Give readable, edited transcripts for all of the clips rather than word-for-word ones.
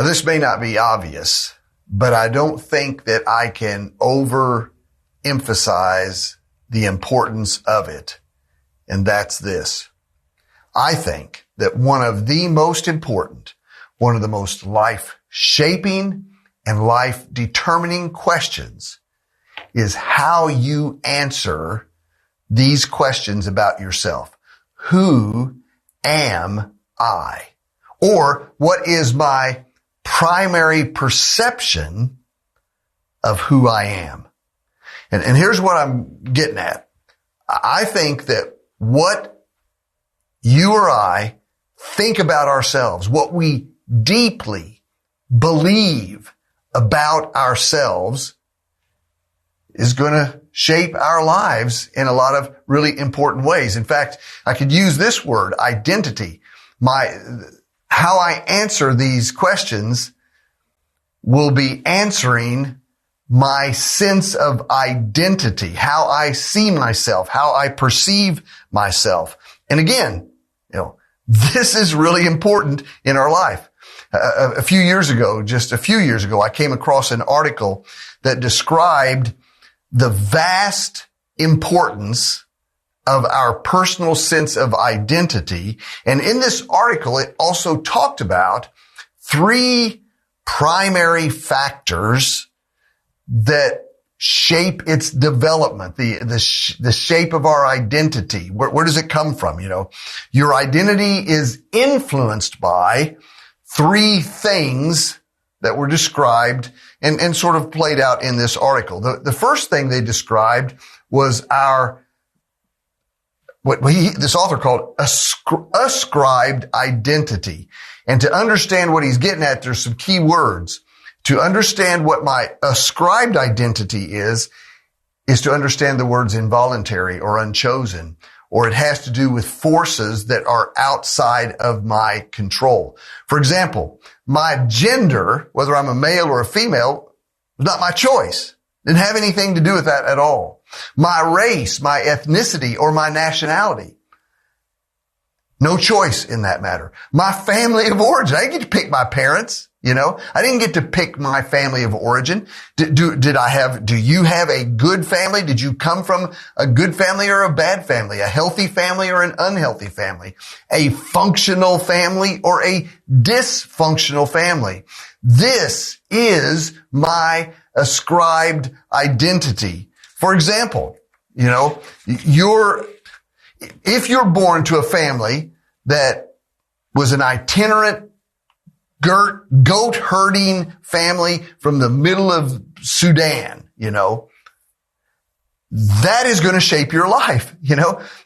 Now, this may not be obvious, but I don't think that I can overemphasize the importance of it. And that's this. I think that one of the most important, one of the most life-shaping and life-determining questions is how you answer these questions about yourself. Who am I? Or what is my primary perception of who I am? And here's what I'm getting at. I think that what you or I think about ourselves, what we deeply believe about ourselves is going to shape our lives in a lot of really important ways. In fact, I could use this word, identity. How I answer these questions will be answering my sense of identity, how I see myself, how I perceive myself. And again, this is really important in our life. Just a few years ago, I came across an article that described the vast importance of our personal sense of identity. And in this article, it also talked about 3 primary factors that shape its development, the shape of our identity. Where does it come from? Your identity is influenced by 3 things that were described and sort of played out in this article. The first thing they described was this author called ascribed identity. And to understand what he's getting at, there's some key words. To understand what my ascribed identity is to understand the words involuntary or unchosen, or it has to do with forces that are outside of my control. For example, my gender, whether I'm a male or a female, was not my choice. Didn't have anything to do with that at all. My race, my ethnicity, or my nationality. No choice in that matter. My family of origin. I didn't get to pick my parents. I didn't get to pick my family of origin. Do you have a good family? Did you come from a good family or a bad family? A healthy family or an unhealthy family? A functional family or a dysfunctional family? This is my ascribed identity. For example, if you're born to a family that was an itinerant goat herding family from the middle of Sudan, that is going to shape your life.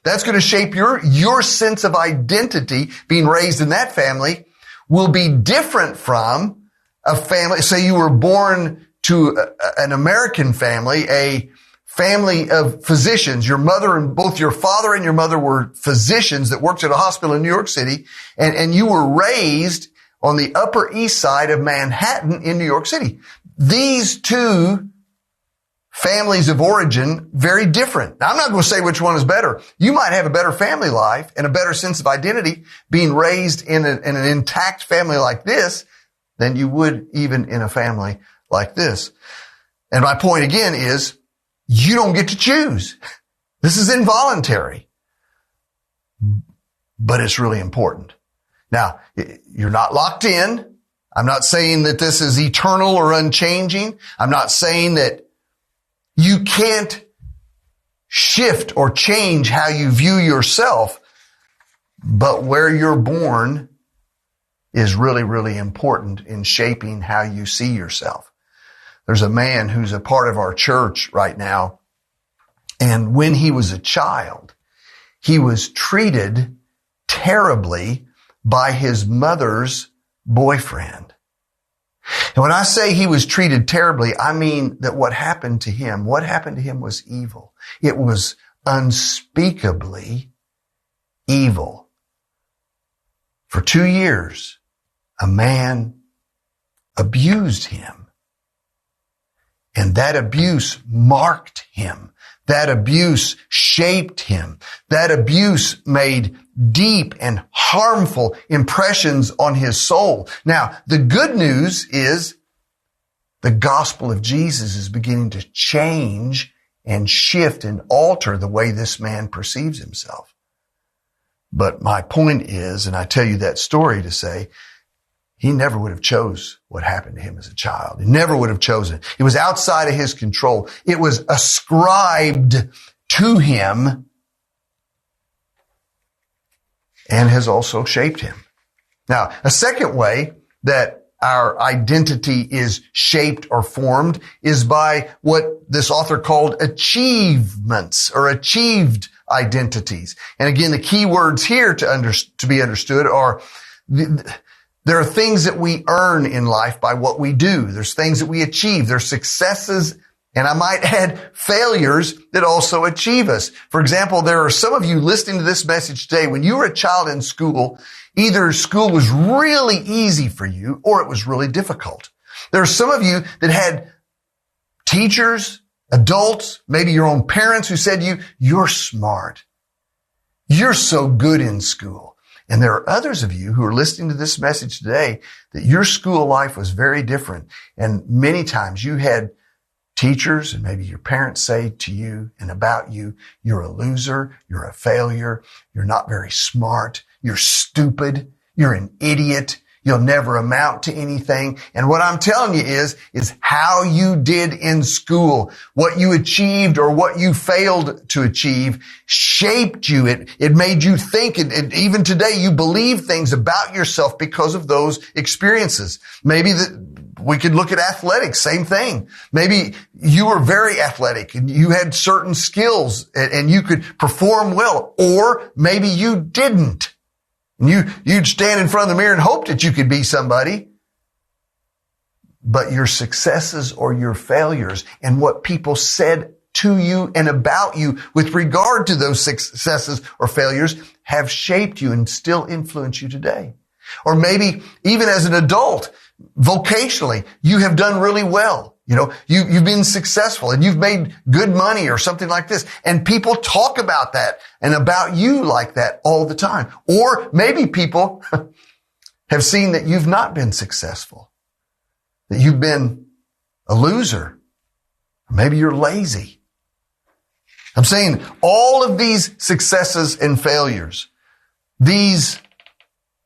That's going to shape your sense of identity. Being raised in that family will be different from a family. Say you were born to an American family, a family of physicians. Both your father and your mother were physicians that worked at a hospital in New York City, and you were raised on the Upper East Side of Manhattan in New York City. These 2 families of origin, very different. Now, I'm not going to say which one is better. You might have a better family life and a better sense of identity being raised in an intact family like this than you would even in a family like this. And my point again is, you don't get to choose. This is involuntary, but it's really important. Now, you're not locked in. I'm not saying that this is eternal or unchanging. I'm not saying that you can't shift or change how you view yourself, but where you're born is really, really important in shaping how you see yourself. There's a man who's a part of our church right now, and when he was a child, he was treated terribly by his mother's boyfriend. And when I say he was treated terribly, I mean that what happened to him was evil. It was unspeakably evil. For 2 years, a man abused him. And that abuse marked him. That abuse shaped him. That abuse made deep and harmful impressions on his soul. Now, the good news is the gospel of Jesus is beginning to change and shift and alter the way this man perceives himself. But my point is, and I tell you that story to say, he never would have chose what happened to him as a child. He never would have chosen. It was outside of his control. It was ascribed to him and has also shaped him. Now, a second way that our identity is shaped or formed is by what this author called achievements or achieved identities. And again, the key words here to be understood are there are things that we earn in life by what we do. There's things that we achieve. There's successes, and I might add failures that also achieve us. For example, there are some of you listening to this message today. When you were a child in school, either school was really easy for you or it was really difficult. There are some of you that had teachers, adults, maybe your own parents who said to you, "You're smart. You're so good in school." And there are others of you who are listening to this message today that your school life was very different. And many times you had teachers and maybe your parents say to you and about you, "You're a loser. You're a failure. You're not very smart. You're stupid. You're an idiot. You'll never amount to anything." And what I'm telling you is how you did in school, what you achieved or what you failed to achieve shaped you. It made you think, and even today you believe things about yourself because of those experiences. Maybe we could look at athletics, same thing. Maybe you were very athletic and you had certain skills and you could perform well, or maybe you didn't. You'd stand in front of the mirror and hope that you could be somebody. But your successes or your failures and what people said to you and about you with regard to those successes or failures have shaped you and still influence you today. Or maybe even as an adult, vocationally, you have done really well. You know, you've been successful and you've made good money or something like this. And people talk about that and about you like that all the time. Or maybe people have seen that you've not been successful, that you've been a loser. Or maybe you're lazy. I'm saying all of these successes and failures, these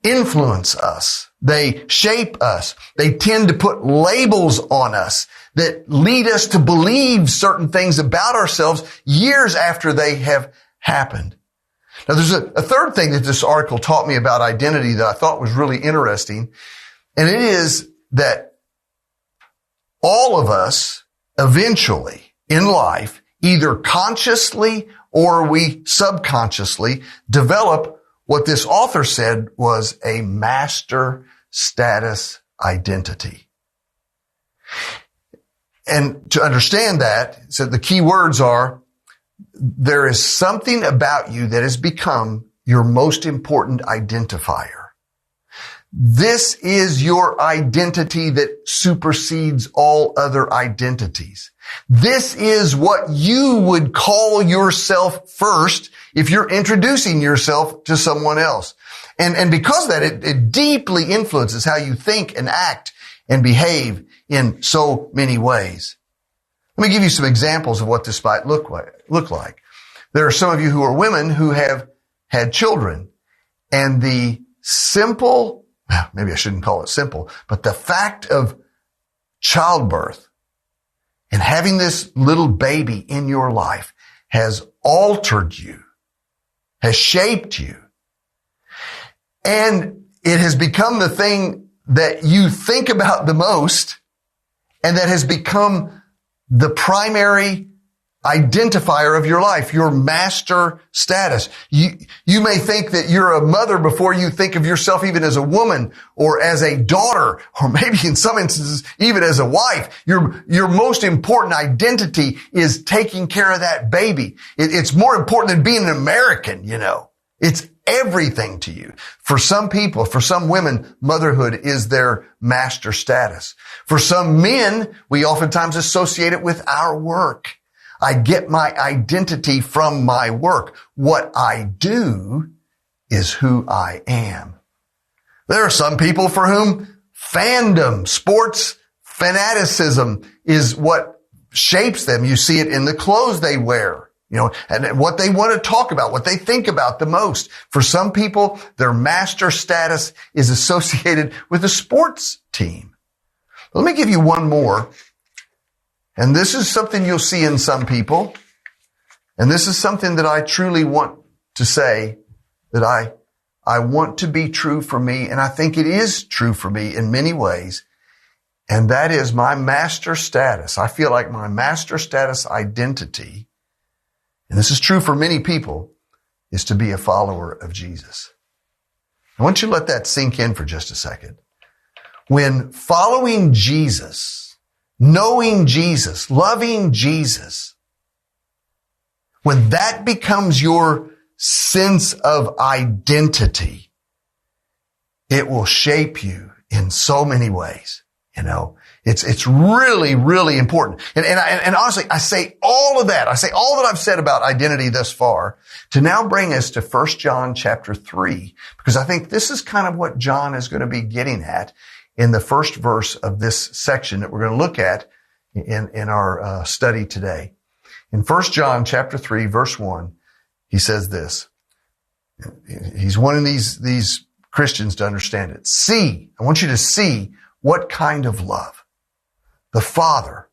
influence us. They shape us. They tend to put labels on us that lead us to believe certain things about ourselves years after they have happened. Now, there's a third thing that this article taught me about identity that I thought was really interesting, and it is that all of us eventually in life, either consciously or we subconsciously develop what this author said was a master status identity. And to understand that, so the key words are, there is something about you that has become your most important identifier. This is your identity that supersedes all other identities. This is what you would call yourself first if you're introducing yourself to someone else. And because of that, it deeply influences how you think and act and behave in so many ways. Let me give you some examples of what this might look like. There are some of you who are women who have had children, and the simple, maybe I shouldn't call it simple, but the fact of childbirth and having this little baby in your life has altered you, has shaped you. And it has become the thing that you think about the most, and that has become the primary identifier of your life, your master status. You may think that you're a mother before you think of yourself even as a woman or as a daughter, or maybe in some instances even as a wife. Your most important identity is taking care of that baby. It's more important than being an American, you know. It's everything to you. For some people, for some women, motherhood is their master status. For some men, we oftentimes associate it with our work. I get my identity from my work. What I do is who I am. There are some people for whom fandom, sports fanaticism is what shapes them. You see it in the clothes they wear, and what they want to talk about, what they think about the most. For some people, their master status is associated with a sports team. Let me give you one more. And this is something you'll see in some people. And this is something that I truly want to say that I want to be true for me. And I think it is true for me in many ways. And that is my master status. I feel like my master status identity, and this is true for many people, is to be a follower of Jesus. I want you to let that sink in for just a second. When following Jesus, knowing Jesus, loving Jesus, when that becomes your sense of identity, it will shape you in so many ways. It's really, really important. And honestly, I say all of that. I say all that I've said about identity thus far to now bring us to 1 John chapter 3, because I think this is kind of what John is going to be getting at in the first verse of this section that we're going to look at in our study today. In 1 John chapter 3, verse 1, he says this. He's wanting these Christians to understand it. I want you to see what kind of love the Father,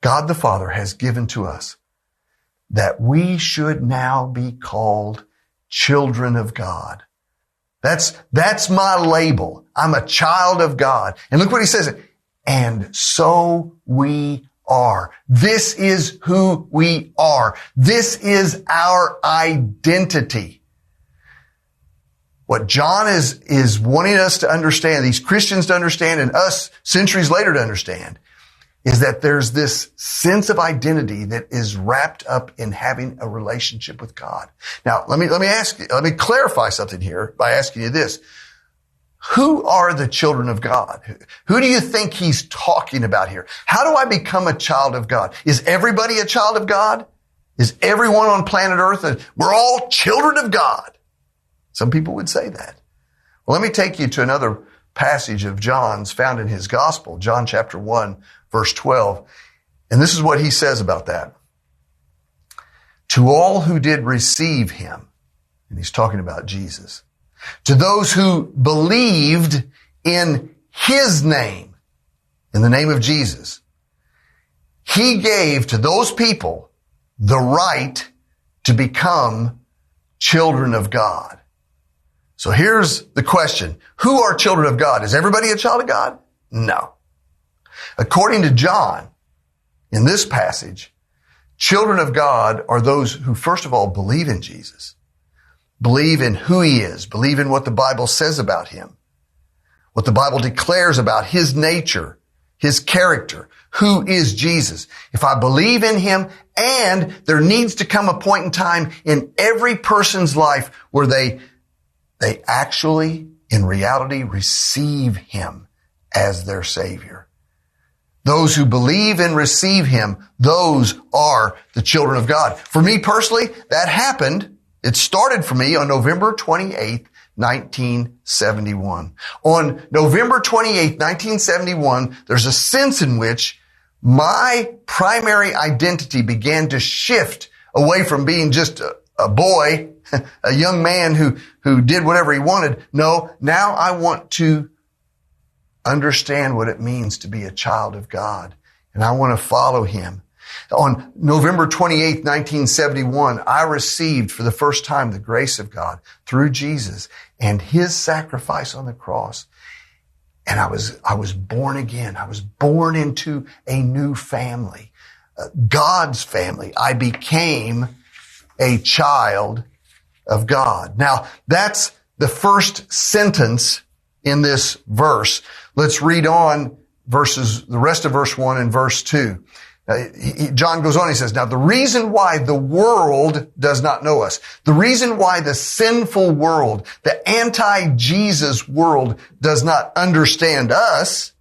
God the Father, has given to us, that we should now be called children of God. That's my label. I'm a child of God. And look what he says. And so we are. This is who we are. This is our identity. What John is wanting us to understand, these Christians to understand, and us centuries later to understand, is that there's this sense of identity that is wrapped up in having a relationship with God. Now, let me clarify something here by asking you this. Who are the children of God? Who do you think he's talking about here? How do I become a child of God? Is everybody a child of God? Is everyone on planet Earth? We're all children of God. Some people would say that. Well, let me take you to another passage of John's found in his gospel, John chapter 1, verse 12. And this is what he says about that. To all who did receive him, and he's talking about Jesus, to those who believed in his name, in the name of Jesus, he gave to those people the right to become children of God. So here's the question. Who are children of God? Is everybody a child of God? No. According to John, in this passage, children of God are those who, first of all, believe in Jesus, believe in who he is, believe in what the Bible says about him, what the Bible declares about his nature, his character, who is Jesus. If I believe in him, and there needs to come a point in time in every person's life where they actually, in reality, receive him as their Savior. Those who believe and receive him, those are the children of God. For me personally, that happened. It started for me on November 28th, 1971. On November 28th, 1971, there's a sense in which my primary identity began to shift away from being just a boy, a young man who did whatever he wanted. No, now I want to understand what it means to be a child of God, and I want to follow him. On November 28th, 1971, I received for the first time the grace of God through Jesus and his sacrifice on the cross. And I was born again. I was born into a new family, God's family. I became a child of God. Now, that's the first sentence in this verse. Let's read on the rest of verse 1 and verse 2. John goes on, he says, now the reason why the world does not know us, the reason why the sinful world, the anti-Jesus world does not understand us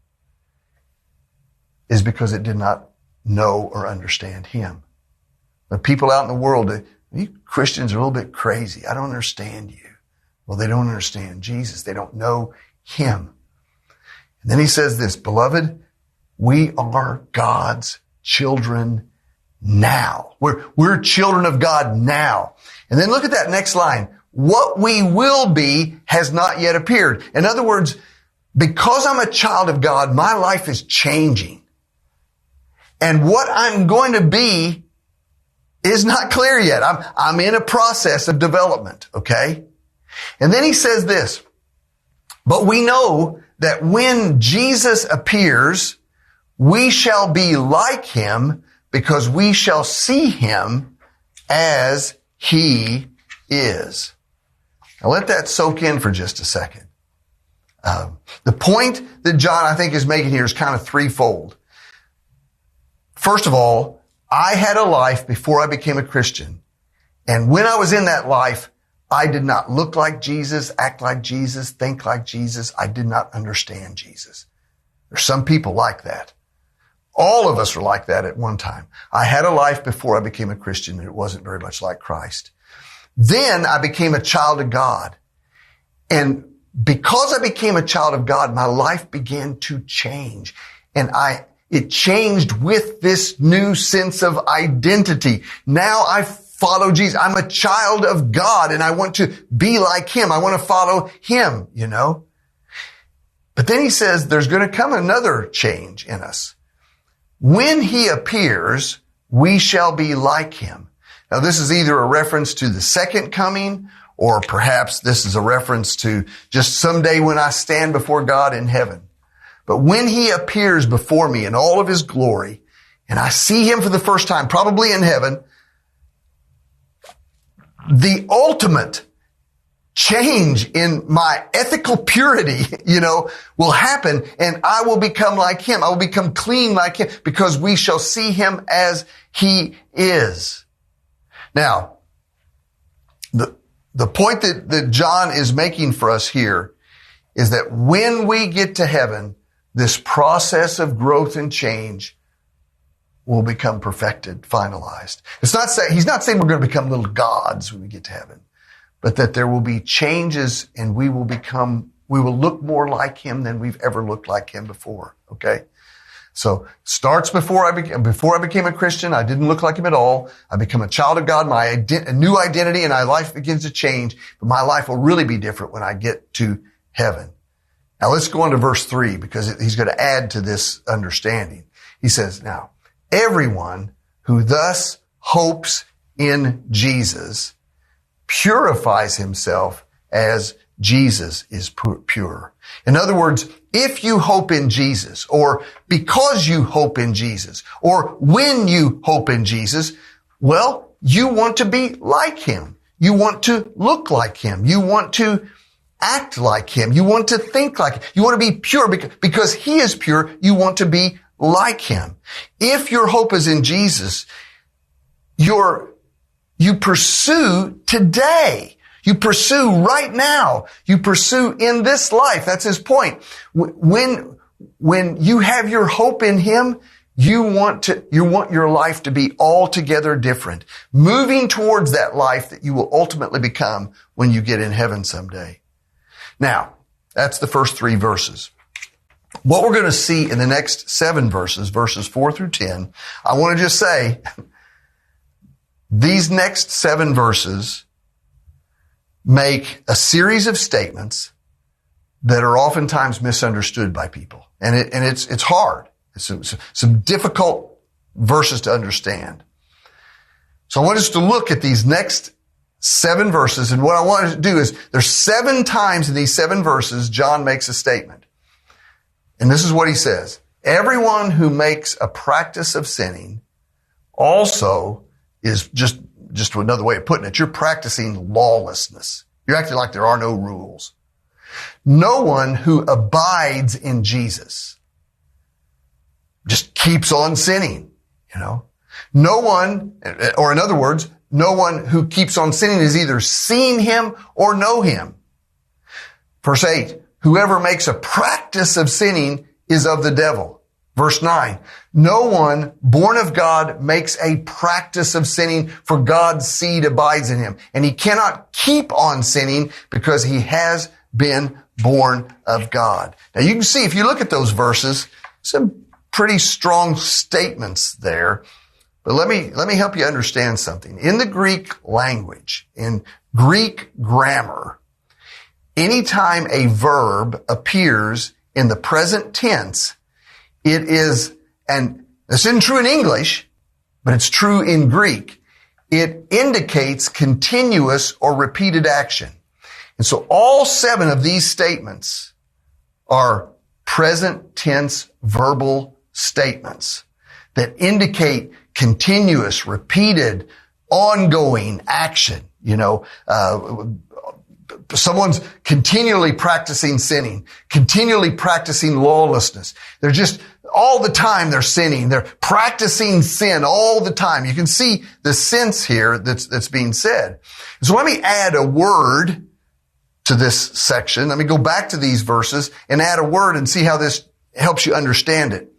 is because it did not know or understand him. The people out in the world, you Christians are a little bit crazy. I don't understand you. Well, they don't understand Jesus. They don't know him. And then he says this, beloved, we are God's children now. We're children of God now. And then look at that next line. What we will be has not yet appeared. In other words, because I'm a child of God, my life is changing. And what I'm going to be is not clear yet. I'm in a process of development, okay? And then he says this, but we know that when Jesus appears, we shall be like him because we shall see him as he is. Now let that soak in for just a second. The point that John, I think, is making here is kind of threefold. First of all, I had a life before I became a Christian. And when I was in that life, I did not look like Jesus, act like Jesus, think like Jesus. I did not understand Jesus. There's some people like that. All of us are like that at one time. I had a life before I became a Christian and it wasn't very much like Christ. Then I became a child of God. And because I became a child of God, my life began to change. And it changed with this new sense of identity. Now I follow Jesus. I'm a child of God and I want to be like him. I want to follow him, you know. But then he says there's going to come another change in us. When he appears, we shall be like him. Now this is either a reference to the second coming, or perhaps this is a reference to just someday when I stand before God in heaven. But when he appears before me in all of his glory, and I see him for the first time, probably in heaven, the ultimate change in my ethical purity, will happen, and I will become like him. I will become clean like him because we shall see him as he is. Now, the point that John is making for us here is that when we get to heaven, this process of growth and change will become perfected, finalized. He's not saying we're going to become little gods when we get to heaven, but that there will be changes and we will look more like him than we've ever looked like him before. Okay. So starts before I became a Christian. I didn't look like him at all. I become a child of God, a new identity, and my life begins to change, but my life will really be different when I get to heaven. Now let's go on to verse 3 because he's going to add to this understanding. He says, now, everyone who thus hopes in Jesus purifies himself as Jesus is pure. In other words, if you hope in Jesus, or because you hope in Jesus, or when you hope in Jesus, well, you want to be like him. You want to look like him. You want to act like him. You want to think like him. You want to be pure because he is pure. You want to be like him. If your hope is in Jesus, you pursue today. You pursue right now. You pursue in this life. That's his point. When you have your hope in him, you want your life to be altogether different, moving towards that life that you will ultimately become when you get in heaven someday. Now, that's the first 3 verses. What we're going to see in the next 7 verses, verses 4 through 10, I want to just say, these next 7 verses make a series of statements that are oftentimes misunderstood by people. And it's hard. It's some difficult verses to understand. So I want us to look at these next 7 verses. And what I want to do is there's 7 times in these 7 verses, John makes a statement. And this is what he says. Everyone who makes a practice of sinning also is just another way of putting it. You're practicing lawlessness. You're acting like there are no rules. No one who abides in Jesus just keeps on sinning, No one, or in other words, no one who keeps on sinning has either seen him or know him. Verse 8, whoever makes a practice of sinning is of the devil. Verse 9, no one born of God makes a practice of sinning, for God's seed abides in him. And he cannot keep on sinning because he has been born of God. Now you can see, if you look at those verses, some pretty strong statements there. But let me help you understand something. In the Greek language, in Greek grammar, anytime a verb appears in the present tense, it is, and this isn't true in English, but it's true in Greek. It indicates continuous or repeated action. And so all 7 of these statements are present tense verbal statements that indicate continuous, repeated, ongoing action. Someone's continually practicing sinning, continually practicing lawlessness. They're just all the time they're sinning. They're practicing sin all the time. You can see the sense here that's being said. So let me add a word to this section. Let me go back to these verses and add a word and see how this helps you understand it.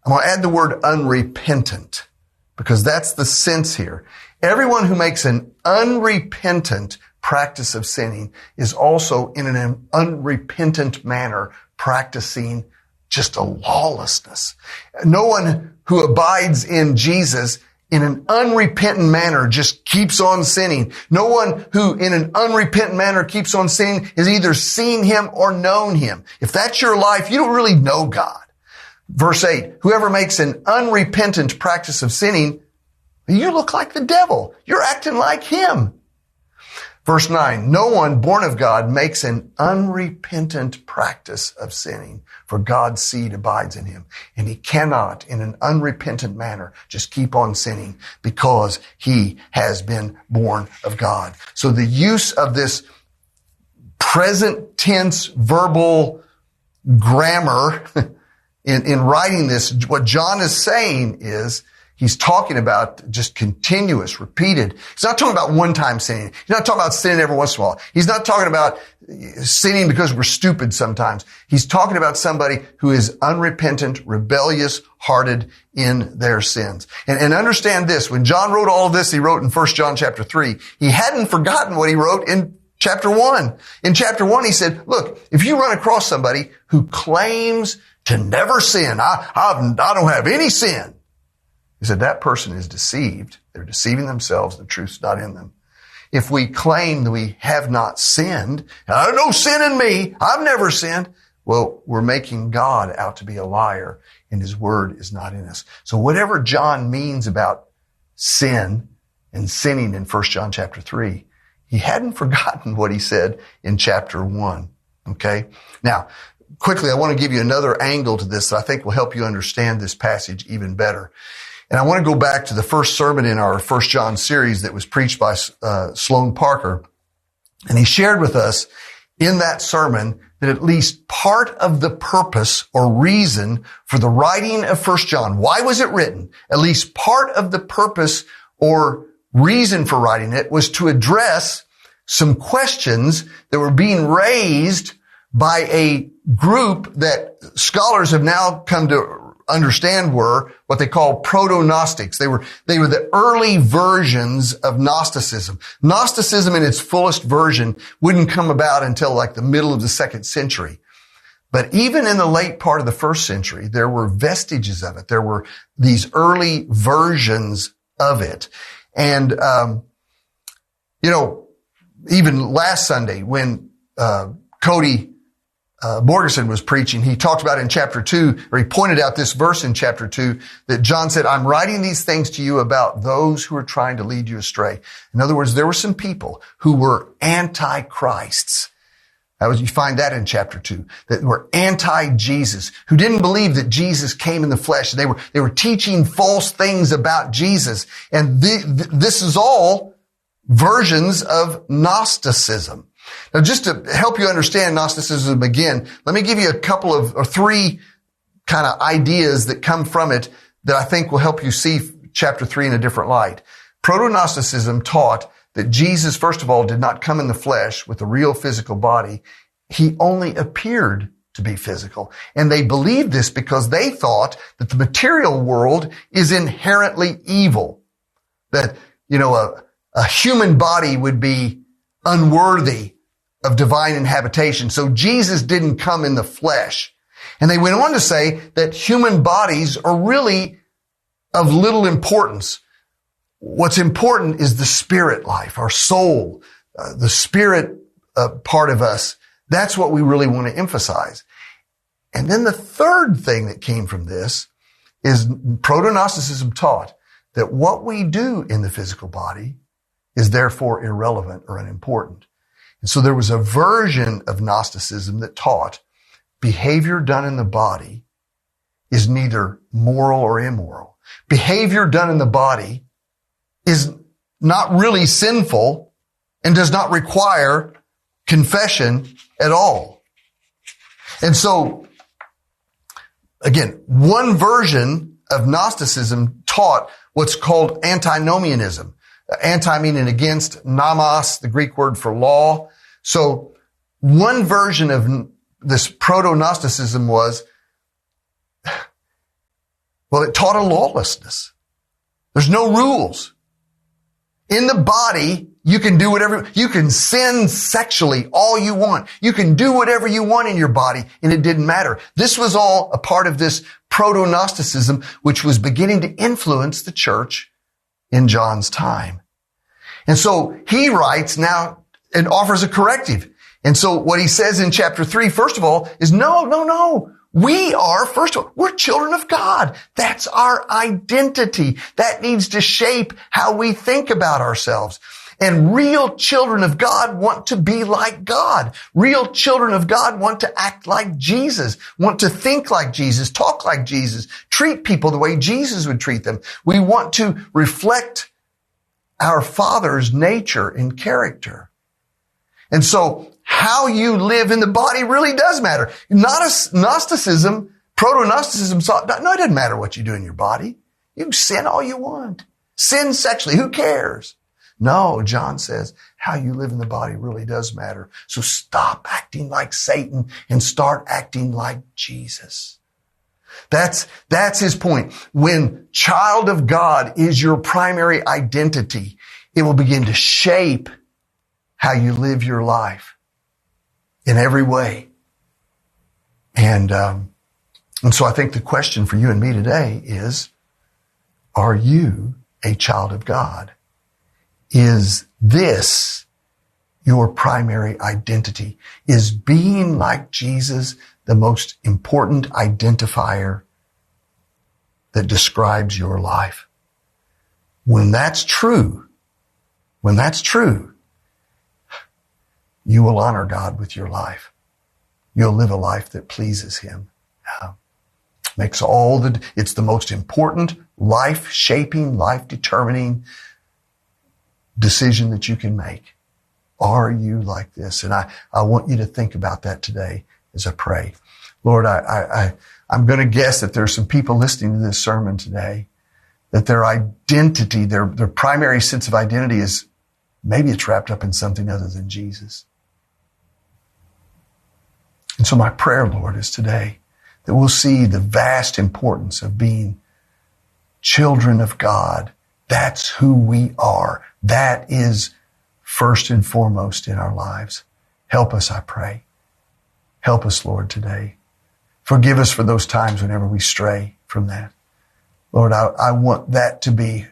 I'm going to add the word unrepentant, because that's the sense here. Everyone who makes an unrepentant practice of sinning is also in an unrepentant manner practicing just a lawlessness. No one who abides in Jesus in an unrepentant manner just keeps on sinning. No one who in an unrepentant manner keeps on sinning has either seen him or known him. If that's your life, you don't really know God. Verse 8, whoever makes an unrepentant practice of sinning, you look like the devil. You're acting like him. Verse 9, no one born of God makes an unrepentant practice of sinning, for God's seed abides in him. And he cannot, in an unrepentant manner, just keep on sinning because he has been born of God. So the use of this present tense verbal grammar in writing this, what John is saying is, he's talking about just continuous, repeated. He's not talking about one-time sinning. He's not talking about sinning every once in a while. He's not talking about sinning because we're stupid sometimes. He's talking about somebody who is unrepentant, rebellious, hearted in their sins. And understand this, when John wrote all of this, he wrote in 1 John chapter 3, he hadn't forgotten what he wrote in chapter 1. In chapter 1, he said, look, if you run across somebody who claims to never sin, I don't have any sin, he said, that person is deceived. They're deceiving themselves. The truth's not in them. If we claim that we have not sinned, no sin in me, I've never sinned, well, we're making God out to be a liar, and his word is not in us. So whatever John means about sin and sinning in 1 John chapter 3, he hadn't forgotten what he said in chapter 1. Okay? Now, quickly, I want to give you another angle to this that I think will help you understand this passage even better. And I want to go back to the first sermon in our 1 John series that was preached by Sloan Parker. And he shared with us in that sermon that at least part of the purpose or reason for the writing of 1 John, why was it written? At least part of the purpose or reason for writing it was to address some questions that were being raised by a group that scholars have now come to understand were what they call proto-Gnostics. They were the early versions of Gnosticism. Gnosticism in its fullest version wouldn't come about until like the middle of the 2nd century. But even in the late part of the 1st century, there were vestiges of it. There were these early versions of it. And, even last Sunday when, Cody Borgerson was preaching, he talked about in chapter 2, or he pointed out this verse in chapter 2 that John said, I'm writing these things to you about those who are trying to lead you astray. In other words, there were some people who were antichrists. You find that in chapter 2, that were anti-Jesus, who didn't believe that Jesus came in the flesh. They were teaching false things about Jesus. And this is all versions of Gnosticism. Now, just to help you understand Gnosticism again, let me give you a couple of, or 3 kind of ideas that come from it that I think will help you see chapter 3 in a different light. Proto-Gnosticism taught that Jesus, first of all, did not come in the flesh with a real physical body. He only appeared to be physical. And they believed this because they thought that the material world is inherently evil. That, a human body would be unworthy of divine inhabitation. So Jesus didn't come in the flesh. And they went on to say that human bodies are really of little importance. What's important is the spirit life, our soul, the spirit part of us. That's what we really want to emphasize. And then the third thing that came from this is proto-Gnosticism taught that what we do in the physical body is therefore irrelevant or unimportant. And so there was a version of Gnosticism that taught behavior done in the body is neither moral or immoral. Behavior done in the body is not really sinful and does not require confession at all. And so, again, one version of Gnosticism taught what's called antinomianism. Anti meaning against, nomos, the Greek word for law. So one version of this proto-Gnosticism was, it taught a lawlessness. There's no rules. In the body, you can do whatever, you can sin sexually all you want. You can do whatever you want in your body, and it didn't matter. This was all a part of this proto-Gnosticism, which was beginning to influence the church in John's time. And so he writes now and offers a corrective. And so what he says in chapter 3, first of all, is no. We're children of God. That's our identity. That needs to shape how we think about ourselves. And real children of God want to be like God. Real children of God want to act like Jesus, want to think like Jesus, talk like Jesus, treat people the way Jesus would treat them. We want to reflect our Father's nature and character. And so how you live in the body really does matter. Gnosticism, proto-Gnosticism thought, no, it doesn't matter what you do in your body. You can sin all you want. Sin sexually. Who cares? No, John says how you live in the body really does matter. So stop acting like Satan and start acting like Jesus. That's his point. When child of God is your primary identity, it will begin to shape how you live your life in every way. And so I think the question for you and me today is, are you a child of God? Is this your primary identity? Is being like Jesus the most important identifier that describes your life? When that's true, you will honor God with your life. You'll live a life that pleases Him. It's the most important life-shaping, life-determining decision that you can make. Are you like this? And I want you to think about that today as I pray. Lord, I'm going to guess that there's some people listening to this sermon today that their identity, their primary sense of identity is maybe it's wrapped up in something other than Jesus. And so my prayer, Lord, is today that we'll see the vast importance of being children of God. That's who we are. That is first and foremost in our lives. Help us, I pray. Help us, Lord, today. Forgive us for those times whenever we stray from that. Lord, I want that to be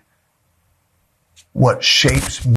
what shapes me.